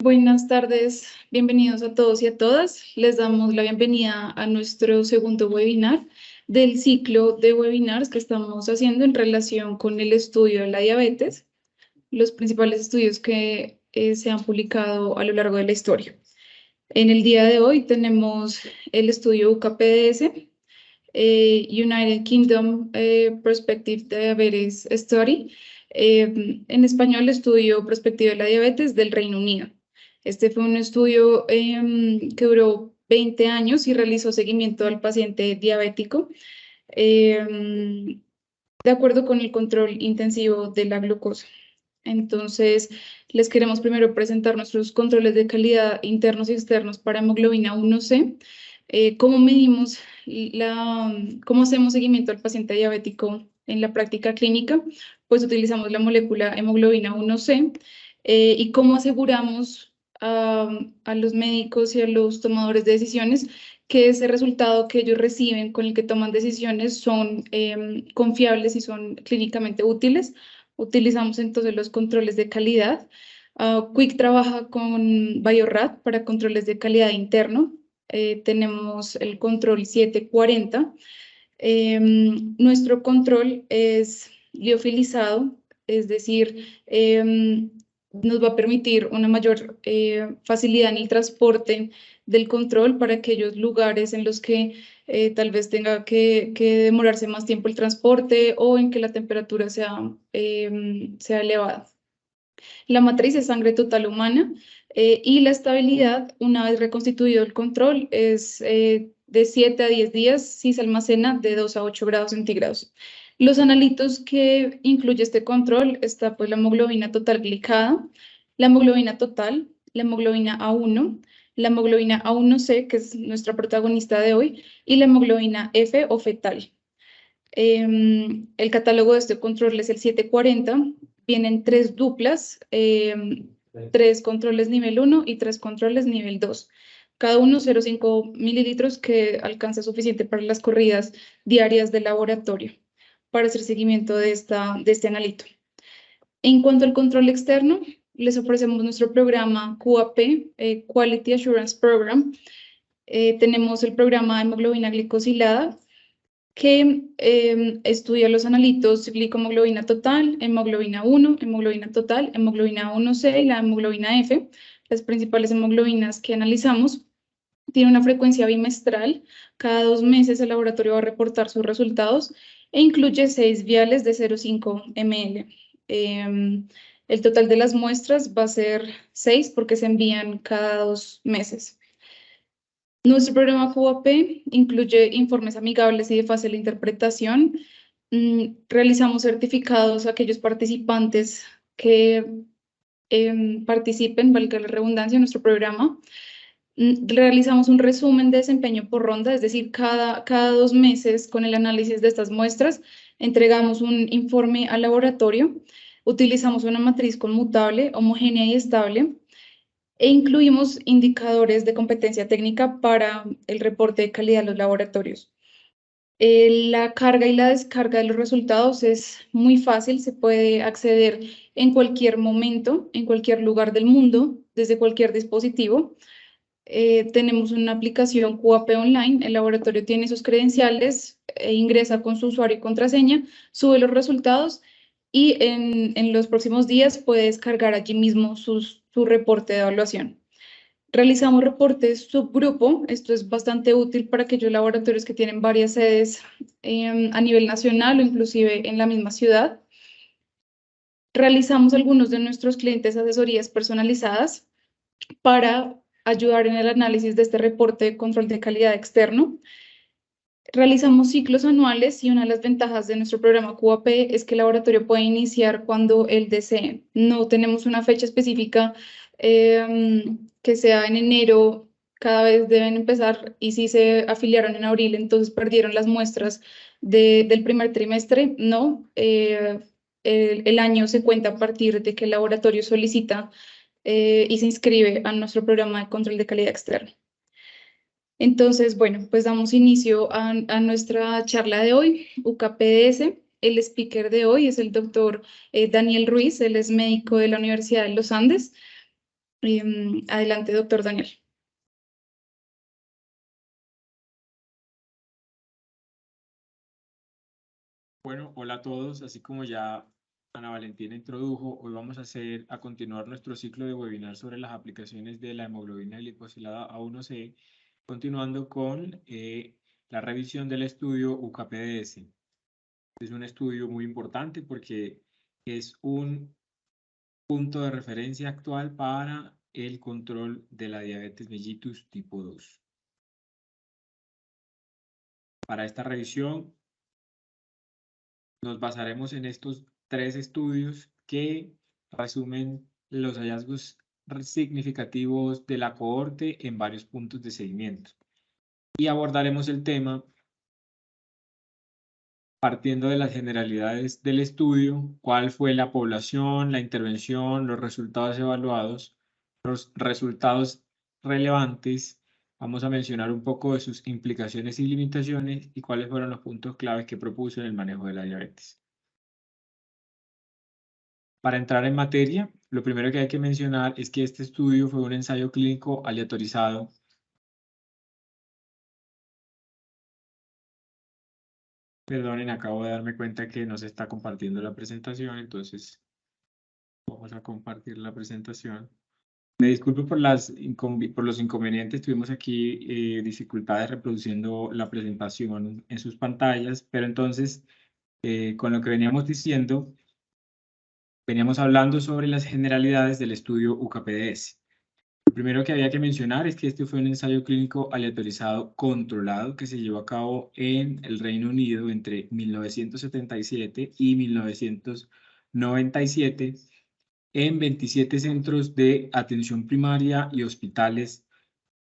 Buenas tardes, bienvenidos a todos y a todas. Les damos la bienvenida a nuestro segundo webinar del ciclo de webinars que estamos haciendo en relación con el estudio de la diabetes, los principales estudios que se han publicado a lo largo de la historia. En el día de hoy tenemos el estudio UKPDS, United Kingdom Prospective Diabetes Study, en español, estudio prospectivo de la diabetes del Reino Unido. Este fue un estudio que duró 20 años y realizó seguimiento al paciente diabético de acuerdo con el control intensivo de la glucosa. Entonces, les queremos primero presentar nuestros controles de calidad internos y externos para hemoglobina 1C. ¿Cómo medimos cómo hacemos seguimiento al paciente diabético en la práctica clínica? Pues utilizamos la molécula hemoglobina 1C. ¿Y cómo aseguramos a los médicos y a los tomadores de decisiones que ese resultado que ellos reciben con el que toman decisiones son confiables y son clínicamente útiles? Utilizamos entonces los controles de calidad. Quick trabaja con Biorad para controles de calidad interno. Tenemos el control 740. Nuestro control es liofilizado, es decir, nos va a permitir una mayor facilidad en el transporte del control para aquellos lugares en los que tal vez tenga que demorarse más tiempo el transporte o en que la temperatura sea elevada. La matriz de sangre total humana y la estabilidad, una vez reconstituido el control, es de 7 a 10 días si se almacena de 2 a 8 grados centígrados. Los analitos que incluye este control está pues la hemoglobina total glicada, la hemoglobina total, la hemoglobina A1, la hemoglobina A1C, que es nuestra protagonista de hoy, y la hemoglobina F o fetal. El catálogo de este control es el 740. Vienen 3 duplas, 3 controles nivel 1 y 3 controles nivel 2. Cada uno 0,5 mililitros que alcanza suficiente para las corridas diarias de laboratorio para hacer seguimiento de este analito. En cuanto al control externo, les ofrecemos nuestro programa QAP, Quality Assurance Program. Tenemos el programa de hemoglobina glicosilada, que estudia los analitos glicohemoglobina total, hemoglobina 1, hemoglobina total, hemoglobina 1C y la hemoglobina F, las principales hemoglobinas que analizamos. Tiene una frecuencia bimestral. Cada 2 meses el laboratorio va a reportar sus resultados e incluye 6 viales de 0,5 ml. El total de las muestras va a ser 6 porque se envían cada 2 meses. Nuestro programa QAP incluye informes amigables y de fácil interpretación. Realizamos certificados a aquellos participantes que participen, valga la redundancia, en nuestro programa. Realizamos un resumen de desempeño por ronda, es decir, cada 2 meses con el análisis de estas muestras entregamos un informe al laboratorio. Utilizamos una matriz conmutable, homogénea y estable, e incluimos indicadores de competencia técnica para el reporte de calidad de los laboratorios. La carga y la descarga de los resultados es muy fácil, se puede acceder en cualquier momento, en cualquier lugar del mundo, desde cualquier dispositivo. Tenemos una aplicación QAP Online, el laboratorio tiene sus credenciales, ingresa con su usuario y contraseña, sube los resultados y en los próximos días puede descargar allí mismo su reporte de evaluación. Realizamos reportes subgrupo. Esto es bastante útil para aquellos laboratorios que tienen varias sedes a nivel nacional o inclusive en la misma ciudad. Realizamos algunos de nuestros clientes asesorías personalizadas para ayudar en el análisis de este reporte de control de calidad externo. Realizamos ciclos anuales y una de las ventajas de nuestro programa QAP es que el laboratorio puede iniciar cuando él desee. No tenemos una fecha específica que sea en enero, cada vez deben empezar, y si se afiliaron en abril, entonces perdieron las muestras del primer trimestre. No, el año se cuenta a partir de que el laboratorio solicita y se inscribe a nuestro programa de control de calidad externo. Entonces, bueno, pues damos inicio a nuestra charla de hoy, UKPDS. El speaker de hoy es el doctor Daniel Ruiz, él es médico de la Universidad de los Andes. Adelante, doctor Daniel. Bueno, hola a todos. Así como ya Ana Valentina introdujo, hoy vamos a continuar nuestro ciclo de webinar sobre las aplicaciones de la hemoglobina glicosilada A1C, continuando con la revisión del estudio UKPDS. Es un estudio muy importante porque es un punto de referencia actual para el control de la diabetes mellitus tipo 2. Para esta revisión nos basaremos en estos 3 estudios que resumen los hallazgos significativos de la cohorte en varios puntos de seguimiento. Y abordaremos el tema partiendo de las generalidades del estudio, cuál fue la población, la intervención, los resultados evaluados, los resultados relevantes. Vamos a mencionar un poco de sus implicaciones y limitaciones y cuáles fueron los puntos claves que propuso en el manejo de la diabetes. Para entrar en materia, lo primero que hay que mencionar es que este estudio fue un ensayo clínico aleatorizado. Perdonen, acabo de darme cuenta que no se está compartiendo la presentación, entonces vamos a compartir la presentación. Me disculpo por los inconvenientes, tuvimos aquí dificultades reproduciendo la presentación en sus pantallas, pero entonces, con lo que veníamos diciendo, veníamos hablando sobre las generalidades del estudio UKPDS. Lo primero que había que mencionar es que este fue un ensayo clínico aleatorizado controlado que se llevó a cabo en el Reino Unido entre 1977 y 1997 en 27 centros de atención primaria y hospitales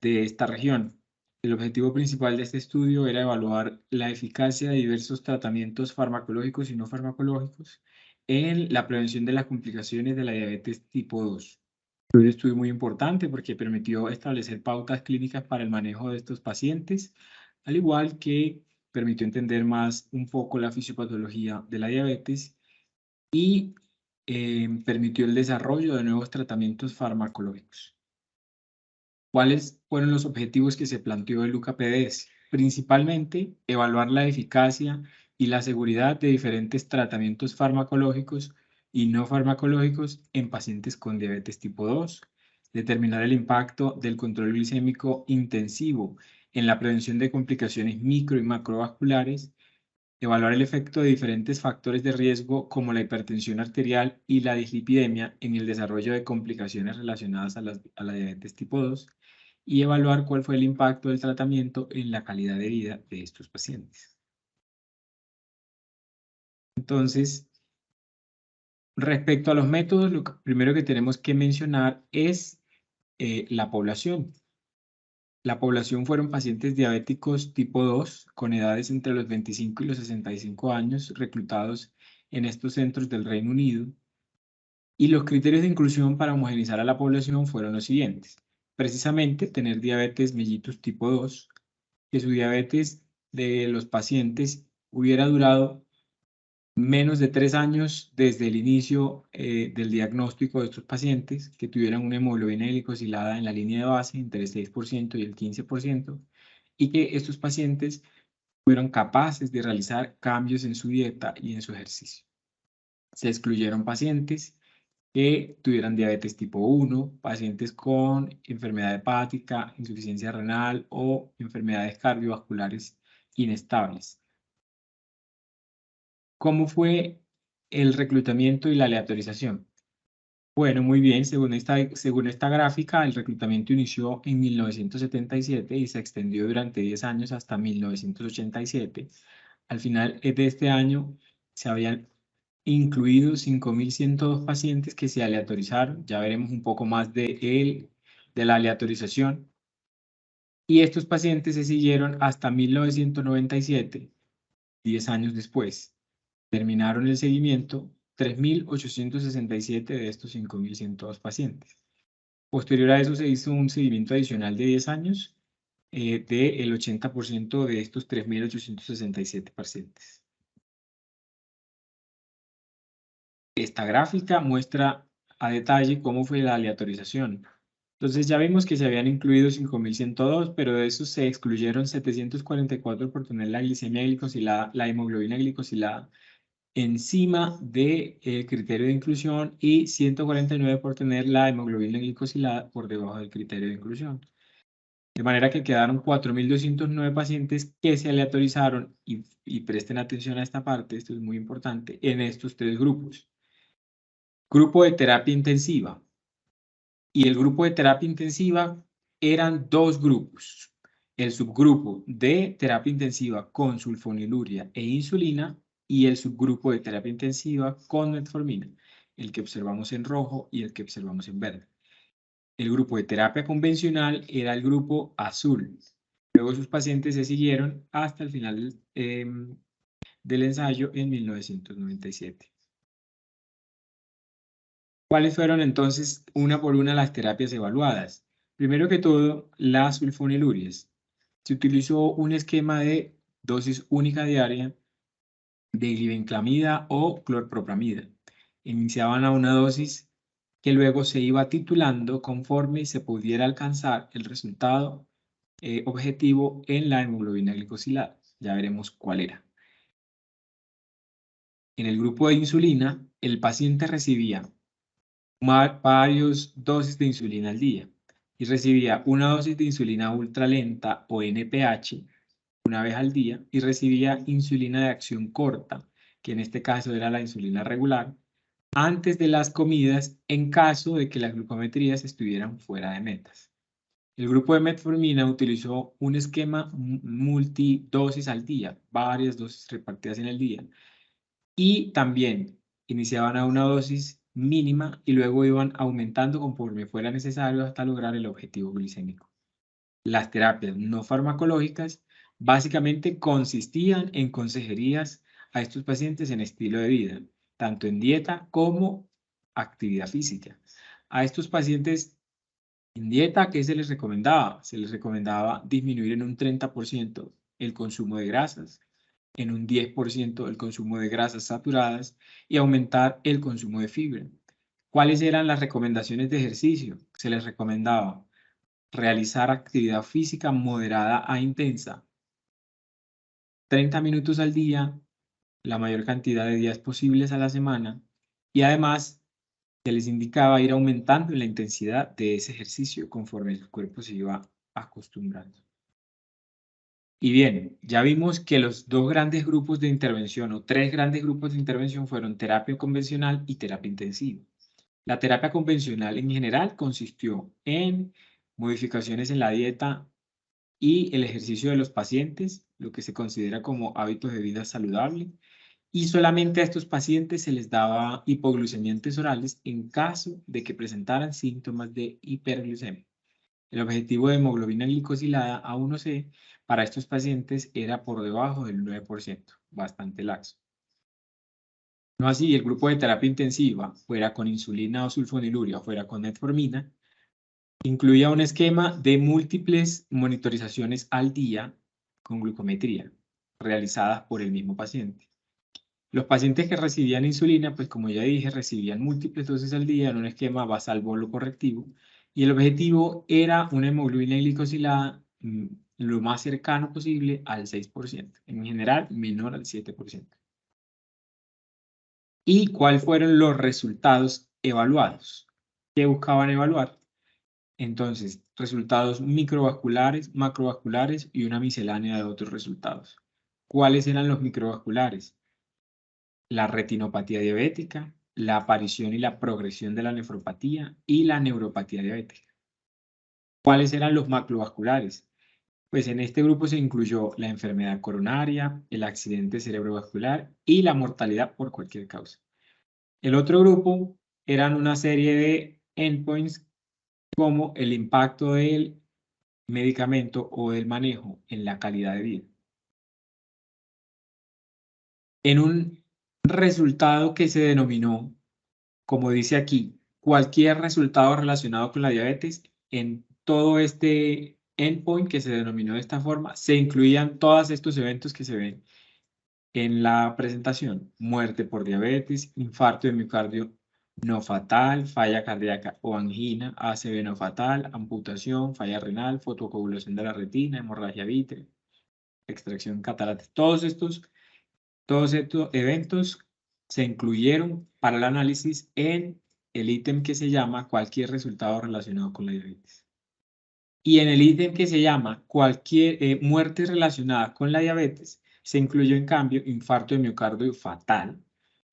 de esta región. El objetivo principal de este estudio era evaluar la eficacia de diversos tratamientos farmacológicos y no farmacológicos en la prevención de las complicaciones de la diabetes tipo 2. Fue un estudio muy importante porque permitió establecer pautas clínicas para el manejo de estos pacientes, al igual que permitió entender más un poco la fisiopatología de la diabetes y permitió el desarrollo de nuevos tratamientos farmacológicos. ¿Cuáles fueron los objetivos que se planteó el UKPDS? Principalmente, evaluar la eficacia y la seguridad de diferentes tratamientos farmacológicos y no farmacológicos en pacientes con diabetes tipo 2, determinar el impacto del control glicémico intensivo en la prevención de complicaciones micro y macrovasculares, evaluar el efecto de diferentes factores de riesgo como la hipertensión arterial y la dislipidemia en el desarrollo de complicaciones relacionadas a la diabetes tipo 2 y evaluar cuál fue el impacto del tratamiento en la calidad de vida de estos pacientes. Entonces, respecto a los métodos, lo primero que tenemos que mencionar es la población. La población fueron pacientes diabéticos tipo 2 con edades entre los 25 y los 65 años reclutados en estos centros del Reino Unido. Y los criterios de inclusión para homogeneizar a la población fueron los siguientes. Precisamente tener diabetes mellitus tipo 2, que su diabetes de los pacientes hubiera durado menos de 3 años desde el inicio del diagnóstico de estos pacientes, que tuvieran una hemoglobina glicosilada en la línea de base entre el 6% y el 15%, y que estos pacientes fueran capaces de realizar cambios en su dieta y en su ejercicio. Se excluyeron pacientes que tuvieran diabetes tipo 1, pacientes con enfermedad hepática, insuficiencia renal o enfermedades cardiovasculares inestables. ¿Cómo fue el reclutamiento y la aleatorización? Bueno, muy bien, según esta gráfica, el reclutamiento inició en 1977 y se extendió durante 10 años hasta 1987. Al final de este año se habían incluido 5.102 pacientes que se aleatorizaron. Ya veremos un poco más de la aleatorización. Y estos pacientes se siguieron hasta 1997, 10 años después. Terminaron el seguimiento 3.867 de estos 5.102 pacientes. Posterior a eso se hizo un seguimiento adicional de 10 años del 80% de estos 3.867 pacientes. Esta gráfica muestra a detalle cómo fue la aleatorización. Entonces ya vimos que se habían incluido 5.102, pero de esos se excluyeron 744 por tener la glicemia glicosilada, la hemoglobina glicosilada encima del criterio de inclusión y 149 por tener la hemoglobina glicosilada por debajo del criterio de inclusión. De manera que quedaron 4.209 pacientes que se aleatorizaron y presten atención a esta parte, esto es muy importante, en estos tres grupos. Grupo de terapia intensiva. Y el grupo de terapia intensiva eran dos grupos. El subgrupo de terapia intensiva con sulfoniluria e insulina y el subgrupo de terapia intensiva con metformina, el que observamos en rojo y el que observamos en verde. El grupo de terapia convencional era el grupo azul. Luego sus pacientes se siguieron hasta el final del ensayo en 1997. ¿Cuáles fueron entonces una por una las terapias evaluadas? Primero que todo, las sulfonilurias. Se utilizó un esquema de dosis única diaria de glibenclamida o clorpropamida. Iniciaban a una dosis que luego se iba titulando conforme se pudiera alcanzar el resultado objetivo en la hemoglobina glicosilada. Ya veremos cuál era. En el grupo de insulina, el paciente recibía varias dosis de insulina al día y recibía una dosis de insulina ultralenta o NPH una vez al día y recibía insulina de acción corta, que en este caso era la insulina regular, antes de las comidas en caso de que las glucometrías estuvieran fuera de metas. El grupo de metformina utilizó un esquema multidosis al día, varias dosis repartidas en el día, y también iniciaban a una dosis mínima y luego iban aumentando conforme fuera necesario hasta lograr el objetivo glicémico. Las terapias no farmacológicas básicamente consistían en consejerías a estos pacientes en estilo de vida, tanto en dieta como actividad física. A estos pacientes en dieta, ¿qué se les recomendaba? Se les recomendaba disminuir en un 30% el consumo de grasas, en un 10% el consumo de grasas saturadas y aumentar el consumo de fibra. ¿Cuáles eran las recomendaciones de ejercicio? Se les recomendaba realizar actividad física moderada a intensa, 30 minutos al día, la mayor cantidad de días posibles a la semana, y además se les indicaba ir aumentando la intensidad de ese ejercicio conforme el cuerpo se iba acostumbrando. Y bien, ya vimos que los dos grandes grupos de intervención o tres grandes grupos de intervención fueron terapia convencional y terapia intensiva. La terapia convencional en general consistió en modificaciones en la dieta y el ejercicio de los pacientes, lo que se considera como hábitos de vida saludable, y solamente a estos pacientes se les daba hipoglucemiantes orales en caso de que presentaran síntomas de hiperglucemia. El objetivo de hemoglobina glicosilada A1C para estos pacientes era por debajo del 9%, bastante laxo. No así el grupo de terapia intensiva, fuera con insulina o sulfoniluria o fuera con metformina, incluía un esquema de múltiples monitorizaciones al día con glucometría, realizadas por el mismo paciente. Los pacientes que recibían insulina, pues como ya dije, recibían múltiples dosis al día en un esquema basal bolo correctivo, y el objetivo era una hemoglobina glicosilada lo más cercano posible al 6%, en general menor al 7%. ¿Y cuáles fueron los resultados evaluados? ¿Qué buscaban evaluar? Entonces, resultados microvasculares, macrovasculares y una miscelánea de otros resultados. ¿Cuáles eran los microvasculares? La retinopatía diabética, la aparición y la progresión de la nefropatía y la neuropatía diabética. ¿Cuáles eran los macrovasculares? Pues en este grupo se incluyó la enfermedad coronaria, el accidente cerebrovascular y la mortalidad por cualquier causa. El otro grupo eran una serie de endpoints como el impacto del medicamento o del manejo en la calidad de vida. En un resultado que se denominó, como dice aquí, cualquier resultado relacionado con la diabetes, en todo este endpoint que se denominó de esta forma, se incluían todos estos eventos que se ven en la presentación: muerte por diabetes, infarto de miocardio no fatal, falla cardíaca o angina, ACV no fatal, amputación, falla renal, fotocoagulación de la retina, hemorragia vítrea, extracción de cataratas. Todos estos eventos se incluyeron para el análisis en el ítem que se llama cualquier resultado relacionado con la diabetes. Y en el ítem que se llama cualquier muerte relacionada con la diabetes, se incluyó en cambio infarto de miocardio fatal,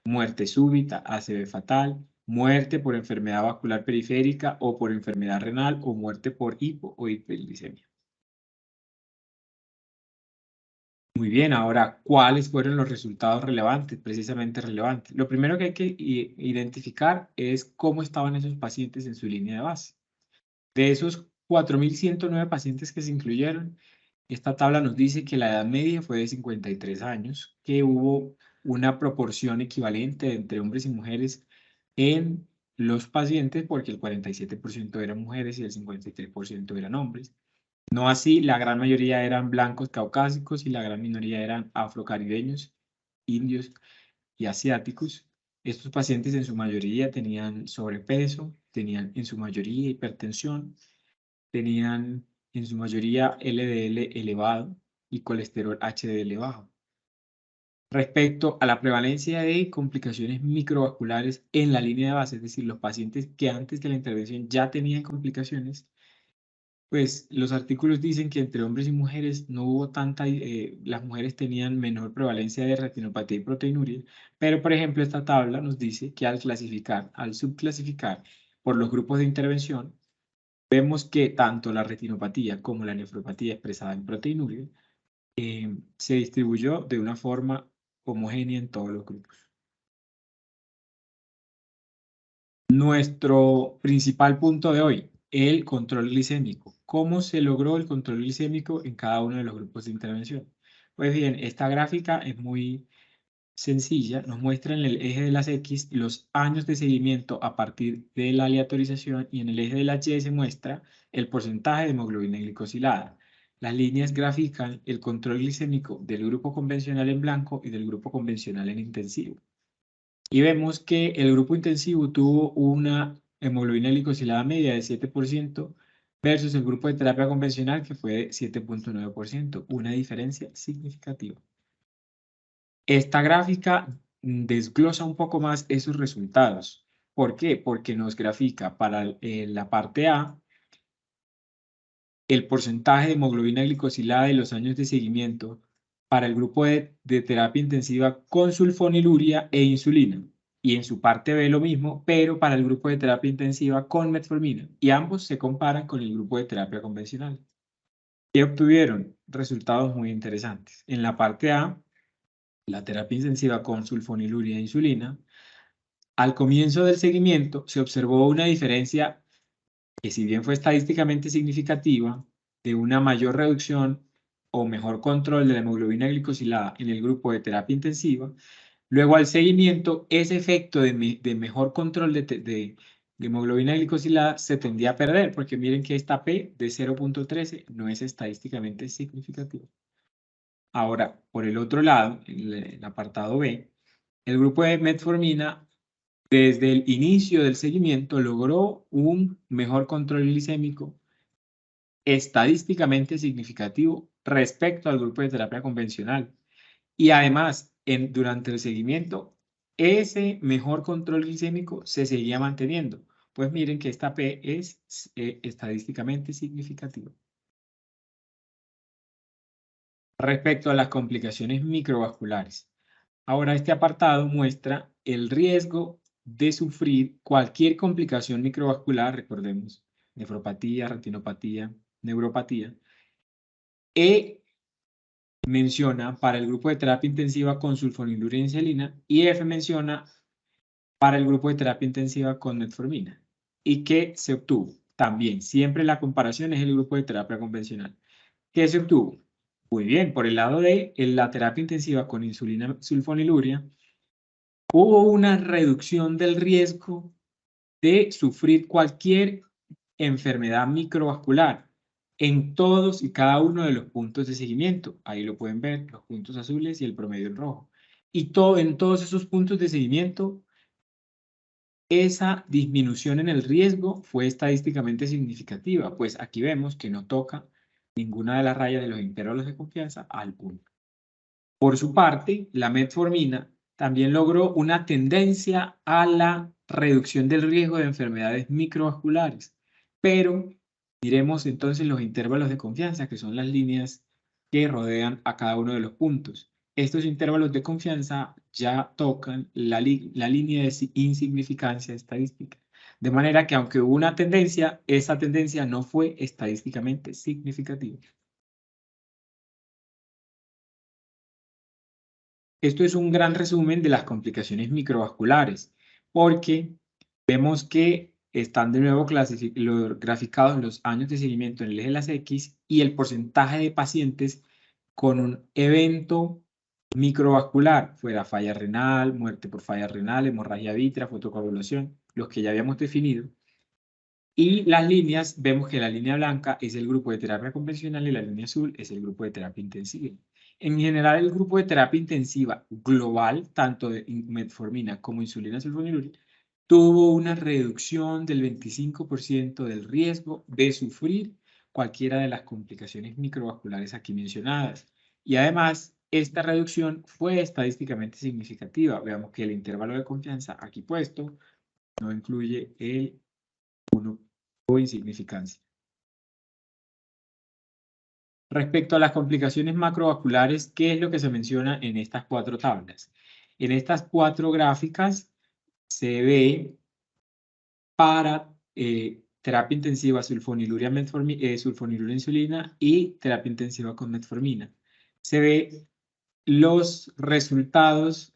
muerte súbita, ACV fatal, muerte por enfermedad vascular periférica o por enfermedad renal o muerte por hipo o hiperglicemia. Muy bien, ahora, ¿cuáles fueron los resultados relevantes, precisamente relevantes? Lo primero que hay que identificar es cómo estaban esos pacientes en su línea de base. De esos 4.109 pacientes que se incluyeron, esta tabla nos dice que la edad media fue de 53 años, que hubo una proporción equivalente entre hombres y mujeres en los pacientes, porque el 47% eran mujeres y el 53% eran hombres. No así, la gran mayoría eran blancos caucásicos y la gran minoría eran afrocaribeños, indios y asiáticos. Estos pacientes en su mayoría tenían sobrepeso, tenían en su mayoría hipertensión, tenían en su mayoría LDL elevado y colesterol HDL bajo. Respecto a la prevalencia de complicaciones microvasculares en la línea de base, es decir, los pacientes que antes de la intervención ya tenían complicaciones, pues los artículos dicen que entre hombres y mujeres no hubo tanta, las mujeres tenían menor prevalencia de retinopatía y proteinuria, pero por ejemplo esta tabla nos dice que al subclasificar por los grupos de intervención, vemos que tanto la retinopatía como la nefropatía expresada en proteinuria se distribuyó de una forma homogénea en todos los grupos. Nuestro principal punto de hoy, el control glicémico. ¿Cómo se logró el control glicémico en cada uno de los grupos de intervención? Pues bien, esta gráfica es muy sencilla, nos muestra en el eje de las X los años de seguimiento a partir de la aleatorización y en el eje de la Y se muestra el porcentaje de hemoglobina glicosilada. Las líneas grafican el control glicémico del grupo convencional en blanco y del grupo convencional en intensivo. Y vemos que el grupo intensivo tuvo una hemoglobina glicosilada media de 7% versus el grupo de terapia convencional que fue de 7.9%, una diferencia significativa. Esta gráfica desglosa un poco más esos resultados. ¿Por qué? Porque nos grafica para la parte A el porcentaje de hemoglobina glicosilada de los años de seguimiento para el grupo de terapia intensiva con sulfoniluria e insulina. Y en su parte B lo mismo, pero para el grupo de terapia intensiva con metformina. Y ambos se comparan con el grupo de terapia convencional. ¿Qué obtuvieron? Resultados muy interesantes. En la parte A, la terapia intensiva con sulfoniluria e insulina, al comienzo del seguimiento se observó una diferencia que, si bien fue estadísticamente significativa, de una mayor reducción o mejor control de la hemoglobina glicosilada en el grupo de terapia intensiva. Luego, al seguimiento, ese efecto de mejor control de hemoglobina glicosilada se tendía a perder, porque miren que esta P de 0.13 no es estadísticamente significativa. Ahora, por el otro lado, en el apartado B, el grupo de metformina, desde el inicio del seguimiento, logró un mejor control glicémico estadísticamente significativo respecto al grupo de terapia convencional. Y además, durante el seguimiento, ese mejor control glicémico se seguía manteniendo. Pues miren que esta P es estadísticamente significativa. Respecto a las complicaciones microvasculares. Ahora este apartado muestra el riesgo de sufrir cualquier complicación microvascular, recordemos, nefropatía, retinopatía, neuropatía, E menciona para el grupo de terapia intensiva con sulfonilurea e insulina y F menciona para el grupo de terapia intensiva con metformina. ¿Y qué se obtuvo? También, siempre la comparación es el grupo de terapia convencional. ¿Qué se obtuvo? Muy bien, por el lado de la terapia intensiva con insulina sulfonilurea, hubo una reducción del riesgo de sufrir cualquier enfermedad microvascular en todos y cada uno de los puntos de seguimiento. Ahí lo pueden ver, los puntos azules y el promedio en rojo. Y en todos esos puntos de seguimiento esa disminución en el riesgo fue estadísticamente significativa, pues aquí vemos que no toca ninguna de las rayas de los intervalos de confianza al 1. Por su parte, la metformina también logró una tendencia a la reducción del riesgo de enfermedades microvasculares, pero miremos entonces los intervalos de confianza, que son las líneas que rodean a cada uno de los puntos. Estos intervalos de confianza ya tocan la línea de insignificancia estadística. De manera que aunque hubo una tendencia, esa tendencia no fue estadísticamente significativa. Esto es un gran resumen de las complicaciones microvasculares, porque vemos que están de nuevo graficados los años de seguimiento en el eje de las X y el porcentaje de pacientes con un evento microvascular, fuera falla renal, muerte por falla renal, hemorragia vítrea, fotocoagulación, los que ya habíamos definido. Y las líneas, vemos que la línea blanca es el grupo de terapia convencional y la línea azul es el grupo de terapia intensiva. En general, el grupo de terapia intensiva global, tanto de metformina como insulina sulfonilúrica, tuvo una reducción del 25% del riesgo de sufrir cualquiera de las complicaciones microvasculares aquí mencionadas. Y además, esta reducción fue estadísticamente significativa. Veamos que el intervalo de confianza aquí puesto no incluye el 1 o insignificancia. Respecto a las complicaciones macrovasculares, ¿qué es lo que se menciona en estas 4 tablas? En estas 4 gráficas se ve para terapia intensiva sulfoniluria insulina y terapia intensiva con metformina. Se ve los resultados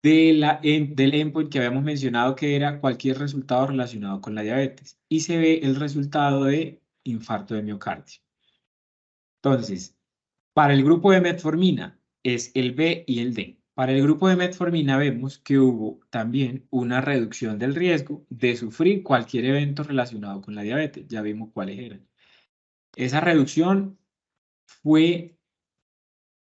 del endpoint que habíamos mencionado, que era cualquier resultado relacionado con la diabetes. Y se ve el resultado de infarto de miocardio. Entonces, para el grupo de metformina es el B y el D. Para el grupo de metformina vemos que hubo también una reducción del riesgo de sufrir cualquier evento relacionado con la diabetes. Ya vimos cuáles eran. Esa reducción fue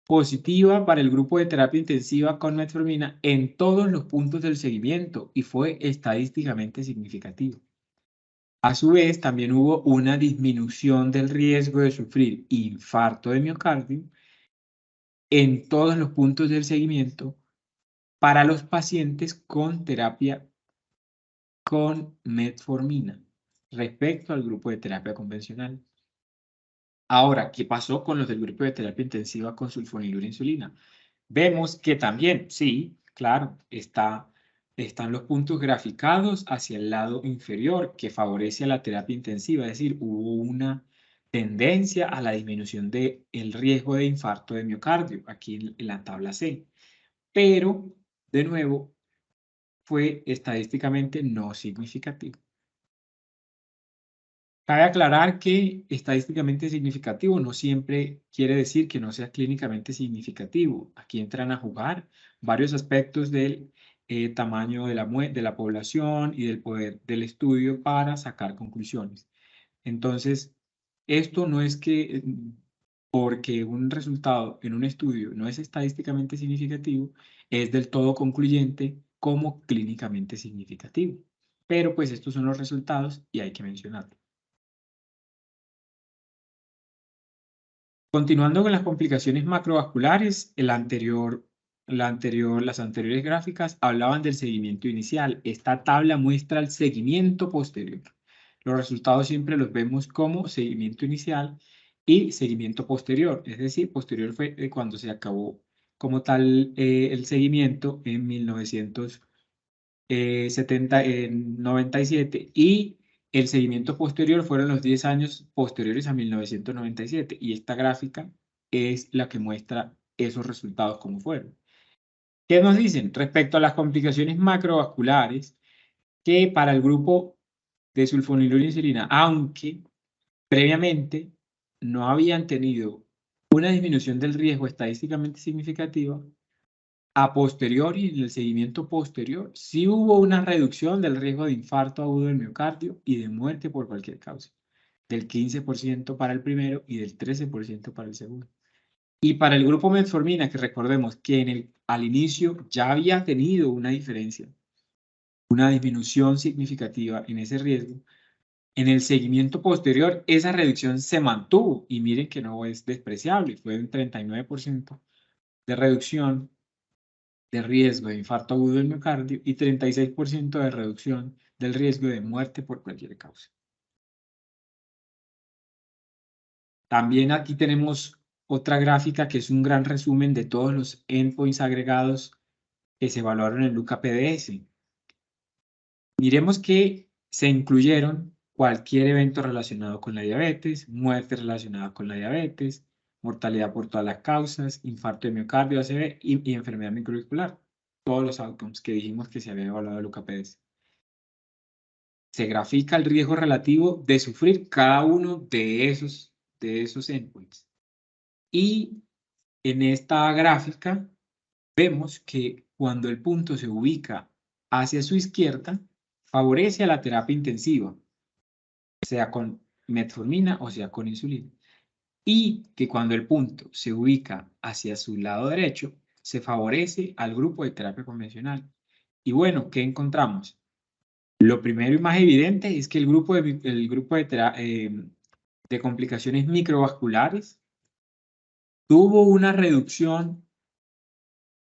positiva para el grupo de terapia intensiva con metformina en todos los puntos del seguimiento y fue estadísticamente significativo. A su vez, también hubo una disminución del riesgo de sufrir infarto de miocardio en todos los puntos del seguimiento para los pacientes con terapia con metformina respecto al grupo de terapia convencional. Ahora, ¿qué pasó con los del grupo de terapia intensiva con sulfonilura e insulina? Vemos que también, sí, claro, están los puntos graficados hacia el lado inferior que favorece a la terapia intensiva, es decir, hubo una tendencia a la disminución del riesgo de infarto de miocardio, aquí en la tabla C. Pero, de nuevo, fue estadísticamente no significativo. Cabe aclarar que estadísticamente significativo no siempre quiere decir que no sea clínicamente significativo. Aquí entran a jugar varios aspectos del tamaño de la población y del poder del estudio para sacar conclusiones. Entonces, esto no es que porque un resultado en un estudio no es estadísticamente significativo, es del todo concluyente como clínicamente significativo. Pero pues estos son los resultados y hay que mencionarlo. Continuando con las complicaciones macrovasculares, las anteriores gráficas hablaban del seguimiento inicial. Esta tabla muestra el seguimiento posterior. Los resultados siempre los vemos como seguimiento inicial y seguimiento posterior. Es decir, posterior fue cuando se acabó como tal el seguimiento en 97 y el seguimiento posterior fueron los 10 años posteriores a 1997 y esta gráfica es la que muestra esos resultados como fueron. ¿Qué nos dicen? Respecto a las complicaciones macrovasculares, que para el grupo de sulfonilura e insulina, aunque previamente no habían tenido una disminución del riesgo estadísticamente significativa, a posteriori, en el seguimiento posterior, sí hubo una reducción del riesgo de infarto agudo del miocardio y de muerte por cualquier causa, del 15% para el primero y del 13% para el segundo. Y para el grupo metformina, que recordemos que al inicio ya había tenido una diferencia una disminución significativa en ese riesgo. En el seguimiento posterior, esa reducción se mantuvo, y miren que no es despreciable, fue un 39% de reducción de riesgo de infarto agudo del miocardio y 36% de reducción del riesgo de muerte por cualquier causa. También aquí tenemos otra gráfica que es un gran resumen de todos los endpoints agregados que se evaluaron en LUCA-PDS. Miremos que se incluyeron cualquier evento relacionado con la diabetes, muerte relacionada con la diabetes, mortalidad por todas las causas, infarto de miocardio, ACV y enfermedad microvascular. Todos los outcomes que dijimos que se había evaluado en LUCA-PDS. Se grafica el riesgo relativo de sufrir cada uno de esos endpoints. Y en esta gráfica vemos que cuando el punto se ubica hacia su izquierda, favorece a la terapia intensiva, sea con metformina o sea con insulina. Y que cuando el punto se ubica hacia su lado derecho, se favorece al grupo de terapia convencional. Y bueno, ¿qué encontramos? Lo primero y más evidente es que el grupo de complicaciones microvasculares tuvo una reducción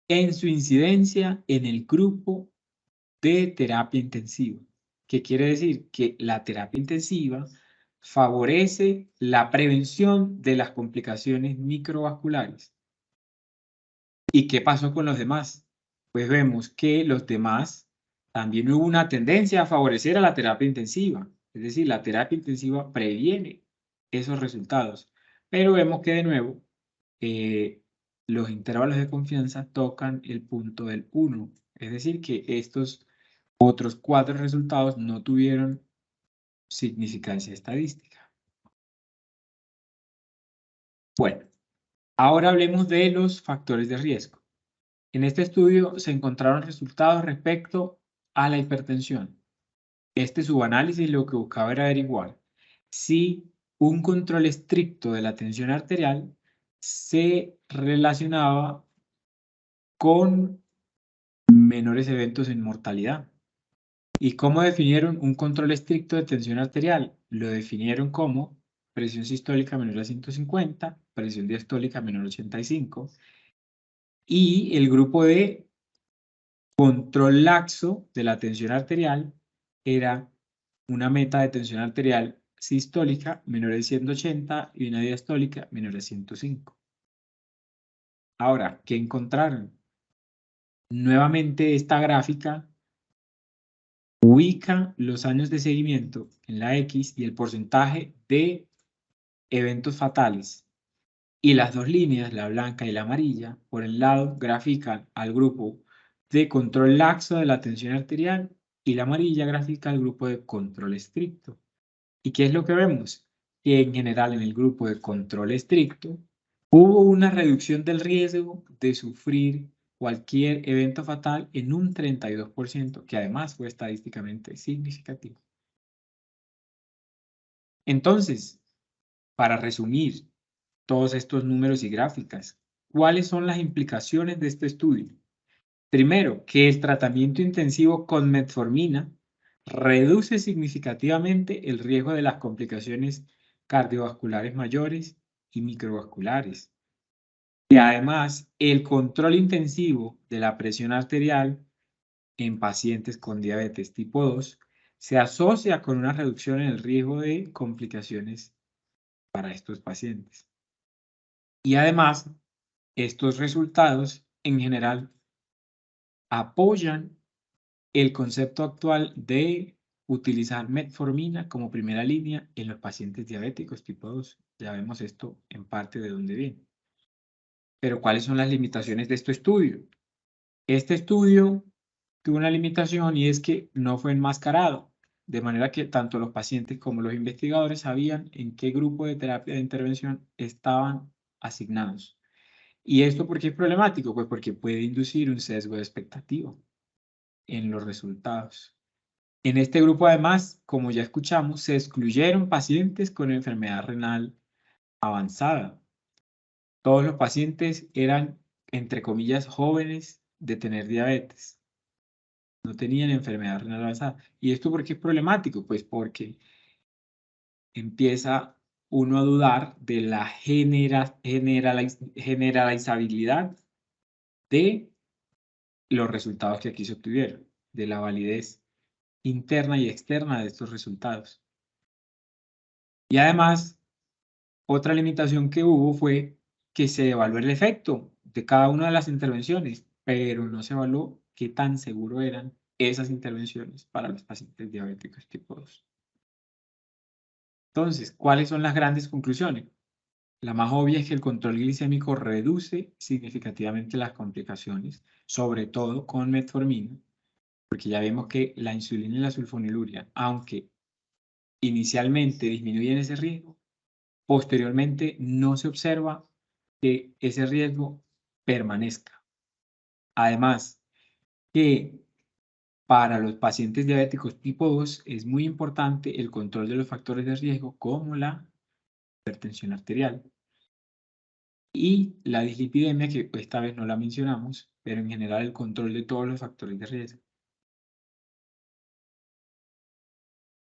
en su incidencia en el grupo de terapia intensiva. ¿Qué quiere decir? Que la terapia intensiva favorece la prevención de las complicaciones microvasculares. ¿Y qué pasó con los demás? Pues vemos que los demás también hubo una tendencia a favorecer a la terapia intensiva. Es decir, la terapia intensiva previene esos resultados. Pero vemos que de nuevo los intervalos de confianza tocan el punto del 1. Es decir, que estos otros 4 resultados no tuvieron significancia estadística. Bueno, ahora hablemos de los factores de riesgo. En este estudio se encontraron resultados respecto a la hipertensión. Este subanálisis lo que buscaba era averiguar si un control estricto de la tensión arterial se relacionaba con menores eventos en mortalidad. ¿Y cómo definieron un control estricto de tensión arterial? Lo definieron como presión sistólica menor a 150, presión diastólica menor a 85, y el grupo de control laxo de la tensión arterial era una meta de tensión arterial sistólica menor a 180 y una diastólica menor a 105. Ahora, ¿qué encontraron? Nuevamente esta gráfica ubica los años de seguimiento en la X y el porcentaje de eventos fatales. Y las dos líneas, la blanca y la amarilla, por el lado grafican al grupo de control laxo de la tensión arterial y la amarilla grafica al grupo de control estricto. ¿Y qué es lo que vemos? Que en general en el grupo de control estricto hubo una reducción del riesgo de sufrir cualquier evento fatal en un 32%, que además fue estadísticamente significativo. Entonces, para resumir todos estos números y gráficas, ¿cuáles son las implicaciones de este estudio? Primero, que el tratamiento intensivo con metformina reduce significativamente el riesgo de las complicaciones cardiovasculares mayores y microvasculares. Y además, el control intensivo de la presión arterial en pacientes con diabetes tipo 2 se asocia con una reducción en el riesgo de complicaciones para estos pacientes. Y además, estos resultados en general apoyan el concepto actual de utilizar metformina como primera línea en los pacientes diabéticos tipo 2. Ya vemos esto en parte de dónde viene. Pero ¿cuáles son las limitaciones de este estudio? Este estudio tuvo una limitación y es que no fue enmascarado, de manera que tanto los pacientes como los investigadores sabían en qué grupo de terapia de intervención estaban asignados. ¿Y esto por qué es problemático? Pues porque puede inducir un sesgo de expectativa en los resultados. En este grupo, además, como ya escuchamos, se excluyeron pacientes con enfermedad renal avanzada. Todos los pacientes eran, entre comillas, jóvenes de tener diabetes. no tenían enfermedad renal avanzada. ¿Y esto por qué es problemático? Pues porque empieza uno a dudar de la generalizabilidad de los resultados que aquí se obtuvieron, de la validez interna y externa de estos resultados. Y además, otra limitación que hubo fue que se evaluó el efecto de cada una de las intervenciones, pero no se evaluó qué tan seguro eran esas intervenciones para los pacientes diabéticos tipo 2. Entonces, ¿cuáles son las grandes conclusiones? La más obvia es que el control glicémico reduce significativamente las complicaciones, sobre todo con metformina, porque ya vemos que la insulina y la sulfonilurea, aunque inicialmente disminuyen ese riesgo, posteriormente no se observa que ese riesgo permanezca. Además, que para los pacientes diabéticos tipo 2 es muy importante el control de los factores de riesgo como la hipertensión arterial y la dislipidemia, que esta vez no la mencionamos, pero en general el control de todos los factores de riesgo.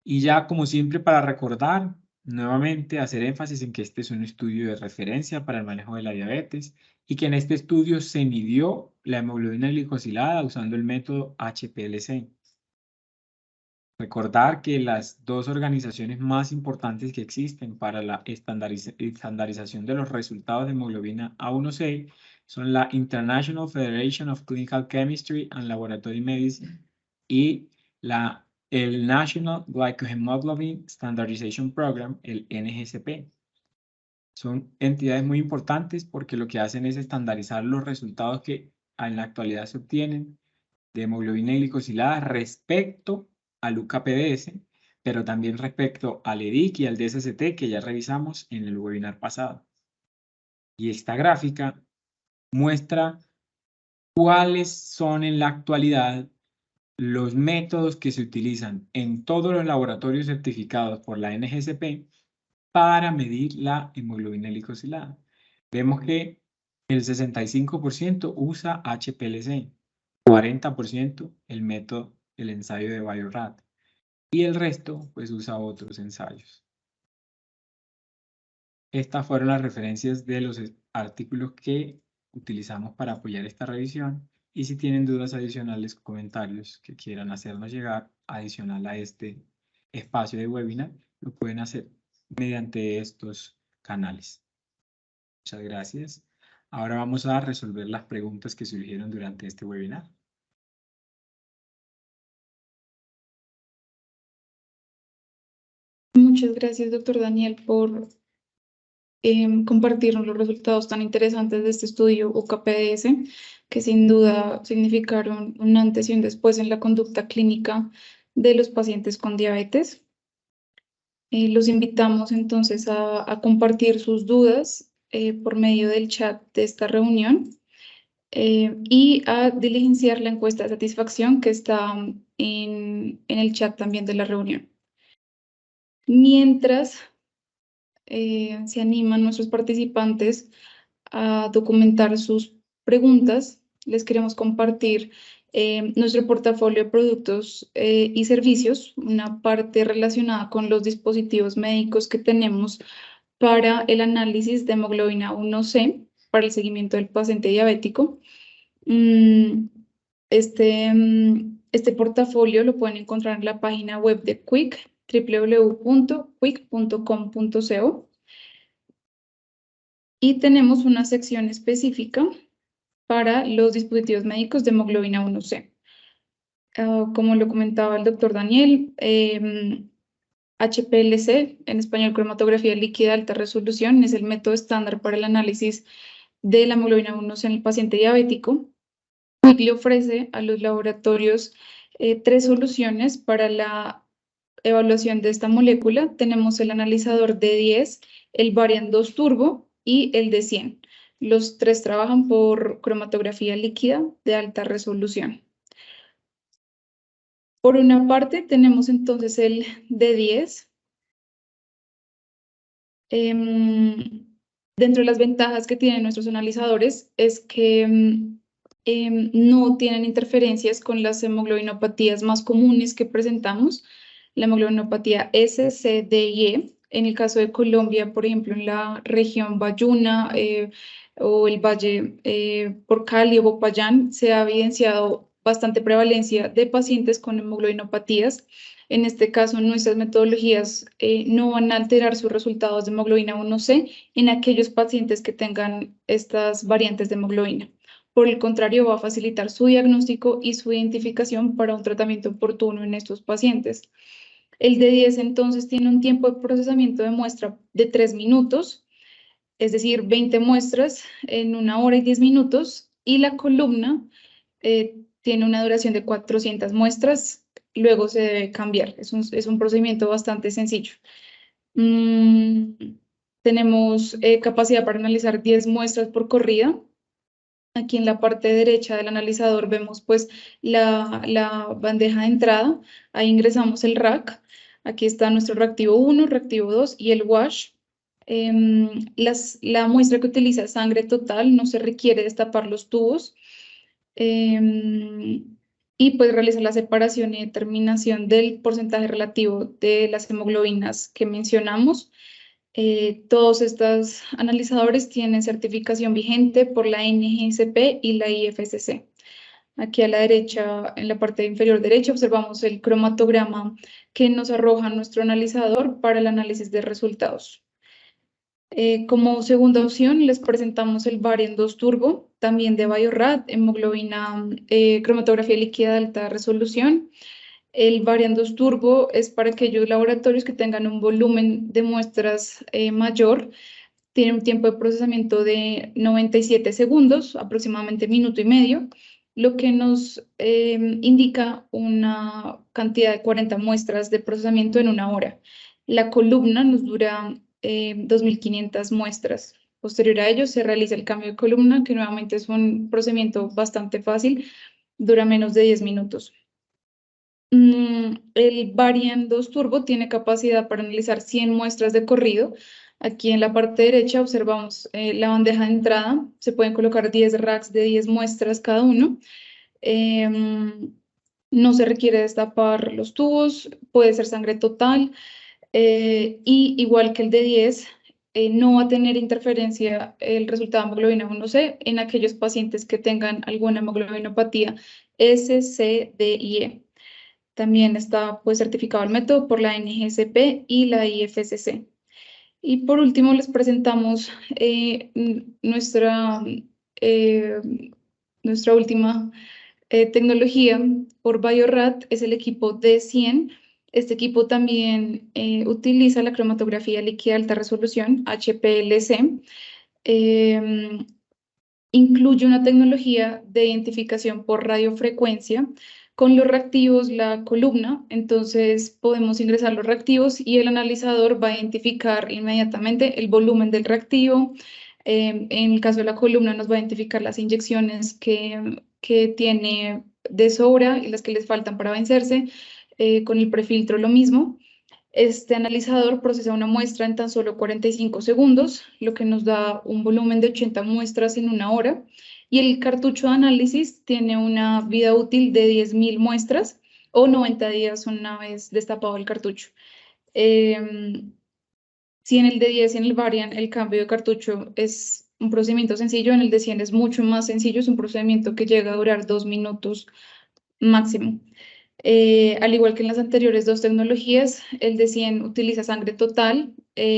Y ya como siempre para recordar, nuevamente hacer énfasis en que este es un estudio de referencia para el manejo de la diabetes y que en este estudio se midió la hemoglobina glicosilada usando el método HPLC. Recordar que las dos organizaciones más importantes que existen para la estandarización de los resultados de hemoglobina A1C son la International Federation of Clinical Chemistry and Laboratory Medicine y el National Glycohemoglobin Standardization Program, el NGCP. Son entidades muy importantes porque lo que hacen es estandarizar los resultados que en la actualidad se obtienen de hemoglobina glicosilada respecto al UKPDS, pero también respecto al EDIC y al DSST que ya revisamos en el webinar pasado. Y esta gráfica muestra cuáles son en la actualidad los métodos que se utilizan en todos los laboratorios certificados por la NGCP para medir la hemoglobina glicosilada. Vemos que el 65% usa HPLC, 40% el método, el ensayo de Bio-Rad, y el resto pues usa otros ensayos. Estas fueron las referencias de los artículos que utilizamos para apoyar esta revisión y si tienen dudas adicionales o comentarios que quieran hacernos llegar adicional a este espacio de webinar, lo pueden hacer mediante estos canales. Muchas gracias. Ahora vamos a resolver las preguntas que surgieron durante este webinar. Muchas gracias, doctor Daniel, por compartirnos los resultados tan interesantes de este estudio UKPDS, que sin duda significaron un antes y un después en la conducta clínica de los pacientes con diabetes. Los invitamos entonces a compartir sus dudas por medio del chat de esta reunión y a diligenciar la encuesta de satisfacción que está en el chat también de la reunión. Mientras se animan nuestros participantes a documentar sus preguntas, les queremos compartir nuestro portafolio de productos y servicios, una parte relacionada con los dispositivos médicos que tenemos para el análisis de hemoglobina A1C, para el seguimiento del paciente diabético. Este portafolio lo pueden encontrar en la página web de Quick, www.quick.com.co. Y tenemos una sección específica para los dispositivos médicos de hemoglobina A1C. Como lo comentaba el doctor Daniel, HPLC, en español cromatografía líquida de alta resolución, es el método estándar para el análisis de la hemoglobina A1C en el paciente diabético. Quick le ofrece a los laboratorios 3 soluciones para la evaluación de esta molécula. Tenemos el analizador D10, el Variant 2 Turbo y el D100. Los 3 trabajan por cromatografía líquida de alta resolución. Por una parte, tenemos entonces el D10. Dentro de las ventajas que tienen nuestros analizadores es que no tienen interferencias con las hemoglobinopatías más comunes que presentamos, la hemoglobinopatía S, C, D y E. En el caso de Colombia, por ejemplo, en la región Bayuna o el Valle por Cali o Popayán, se ha evidenciado bastante prevalencia de pacientes con hemoglobinopatías. En este caso, nuestras metodologías no van a alterar sus resultados de hemoglobina 1C en aquellos pacientes que tengan estas variantes de hemoglobina. Por el contrario, va a facilitar su diagnóstico y su identificación para un tratamiento oportuno en estos pacientes. El D10 entonces tiene un tiempo de procesamiento de muestra de 3 minutos, es decir, 20 muestras en 1 hora y 10 minutos, y la columna tiene una duración de 400 muestras, luego se debe cambiar. Es un procedimiento bastante sencillo. Tenemos capacidad para analizar 10 muestras por corrida. Aquí en la parte derecha del analizador vemos pues la bandeja de entrada. Ahí ingresamos el rack. Aquí está nuestro reactivo 1, reactivo 2 y el wash. La muestra que utiliza sangre total, no se requiere destapar los tubos. Y pues realizar la separación y determinación del porcentaje relativo de las hemoglobinas que mencionamos. Todos estos analizadores tienen certificación vigente por la NGSP y la IFSC. Aquí a la derecha, en la parte inferior derecha, observamos el cromatograma que nos arroja nuestro analizador para el análisis de resultados. Como segunda opción, les presentamos el Variant 2 Turbo, también de Bio-Rad, hemoglobina, cromatografía líquida de alta resolución. El Variant 2 Turbo es para aquellos laboratorios que tengan un volumen de muestras mayor. Tiene un tiempo de procesamiento de 97 segundos, aproximadamente minuto y medio, lo que nos indica una cantidad de 40 muestras de procesamiento en 1 hora. La columna nos dura 2.500 muestras. Posterior a ello se realiza el cambio de columna, que nuevamente es un procedimiento bastante fácil, dura menos de 10 minutos. El Variant 2 Turbo tiene capacidad para analizar 100 muestras de corrido. Aquí en la parte derecha observamos la bandeja de entrada. Se pueden colocar 10 racks de 10 muestras cada uno. No se requiere destapar los tubos, puede ser sangre total. Y igual que el de 10, no va a tener interferencia el resultado de hemoglobina 1C en aquellos pacientes que tengan alguna hemoglobinopatía S, C, D y E. También está pues, certificado el método por la NGSP y la IFSC. Y por último les presentamos nuestra última tecnología por Bio-Rad, es el equipo D100. Este equipo también utiliza la cromatografía líquida de alta resolución, HPLC. Incluye una tecnología de identificación por radiofrecuencia con los reactivos, la columna. Entonces podemos ingresar los reactivos y el analizador va a identificar inmediatamente el volumen del reactivo. En el caso de la columna nos va a identificar las inyecciones que tiene de sobra y las que les faltan para vencerse. Con el prefiltro lo mismo. Este analizador procesa una muestra en tan solo 45 segundos, lo que nos da un volumen de 80 muestras en 1 hora. Y el cartucho de análisis tiene una vida útil de 10.000 muestras o 90 días una vez destapado el cartucho. Si en el de 10 y en el Variant el cambio de cartucho es un procedimiento sencillo, en el de 100 es mucho más sencillo, es un procedimiento que llega a durar 2 minutos máximo. Al igual que en las anteriores dos tecnologías, el de 100 utiliza sangre total,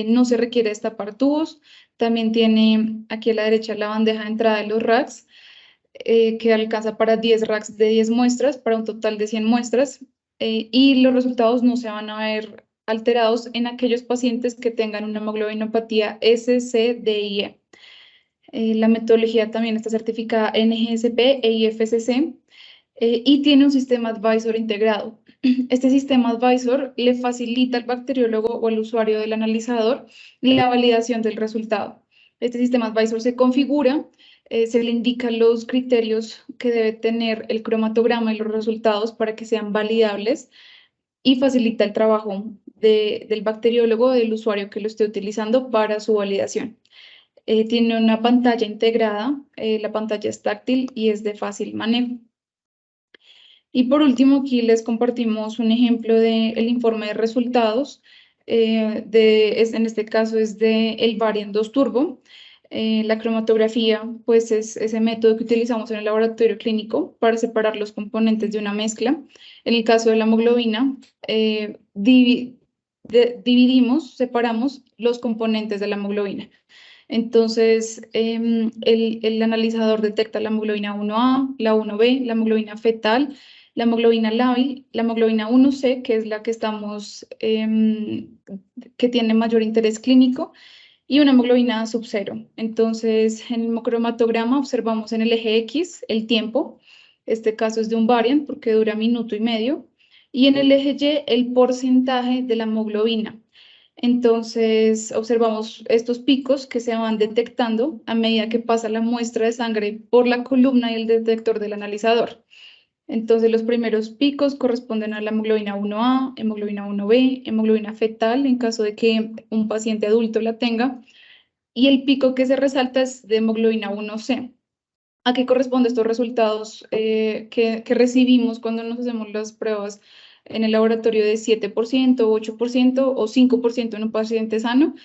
no se requiere destapar tubos. También tiene aquí a la derecha la bandeja de entrada de los racks, que alcanza para 10 racks de 10 muestras, para un total de 100 muestras. Y los resultados no se van a ver alterados en aquellos pacientes que tengan una hemoglobinopatía S, C, D y E. La metodología también está certificada NGSP e IFSC. Y tiene un sistema advisor integrado. Este sistema advisor le facilita al bacteriólogo o al usuario del analizador la validación del resultado. Este sistema advisor se configura, se le indican los criterios que debe tener el cromatograma y los resultados para que sean validables y facilita el trabajo del bacteriólogo o del usuario que lo esté utilizando para su validación. Tiene una pantalla integrada, la pantalla es táctil y es de fácil manejo. Y por último, aquí les compartimos un ejemplo del informe de resultados. En este caso es de el Variant 2 Turbo. La cromatografía, pues es ese método que utilizamos en el laboratorio clínico para separar los componentes de una mezcla. En el caso de la hemoglobina, separamos los componentes de la hemoglobina. Entonces, el analizador detecta la hemoglobina 1A, la 1B, la hemoglobina fetal, la hemoglobina lábil, la hemoglobina 1C, que es la que que tiene mayor interés clínico, y una hemoglobina subcero. Entonces, en el hemocromatograma observamos en el eje X el tiempo. Este caso es de un variant porque dura 1,5 minutos. Y en el eje Y el porcentaje de la hemoglobina. Entonces, observamos estos picos que se van detectando a medida que pasa la muestra de sangre por la columna y el detector del analizador. Entonces, los primeros picos corresponden a la hemoglobina 1A, hemoglobina 1B, hemoglobina fetal, en caso de que un paciente adulto la tenga, y el pico que se resalta es de hemoglobina 1C. ¿A qué corresponden estos resultados que recibimos cuando nos hacemos las pruebas en el laboratorio de 7%, 8% o 5% en un paciente sano?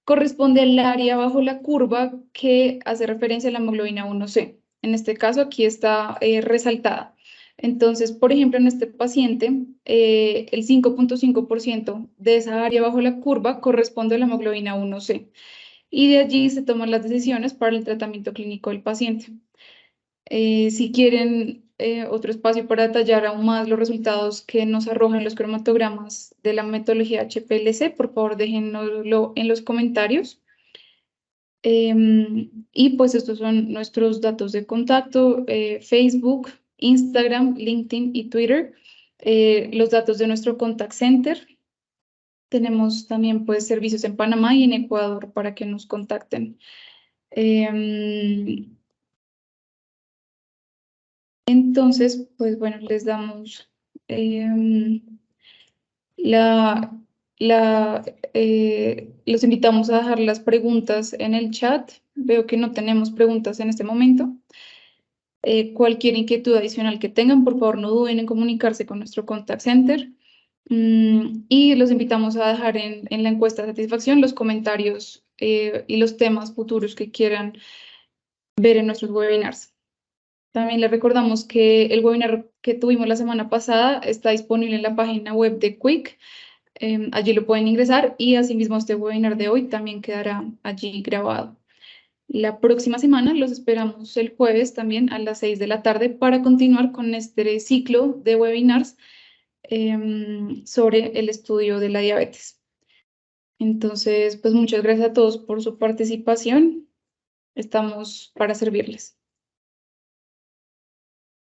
Corresponde al área bajo la curva que hace referencia a la hemoglobina 1C. En este caso, aquí está resaltada. Entonces, por ejemplo, en este paciente, el 5,5% de esa área bajo la curva corresponde a la hemoglobina 1C. Y de allí se toman las decisiones para el tratamiento clínico del paciente. Si quieren otro espacio para detallar aún más los resultados que nos arrojan los cromatogramas de la metodología HPLC, por favor déjennoslo en los comentarios. Y pues estos son nuestros datos de contacto, Facebook, Instagram, LinkedIn y Twitter. Los datos de nuestro contact center. Tenemos también pues servicios en Panamá y en Ecuador para que nos contacten. Entonces, pues bueno, les damos los invitamos a dejar las preguntas en el chat. Veo que no tenemos preguntas en este momento. Cualquier inquietud adicional que tengan, por favor, no duden en comunicarse con nuestro contact center. Y los invitamos a dejar en la encuesta de satisfacción los comentarios y los temas futuros que quieran ver en nuestros webinars. También les recordamos que el webinar que tuvimos la semana pasada está disponible en la página web de Quick. Allí lo pueden ingresar y asimismo este webinar de hoy también quedará allí grabado. La próxima semana los esperamos el jueves también a las 6 de la tarde para continuar con este ciclo de webinars sobre el estudio de la diabetes. Entonces, pues muchas gracias a todos por su participación. Estamos para servirles.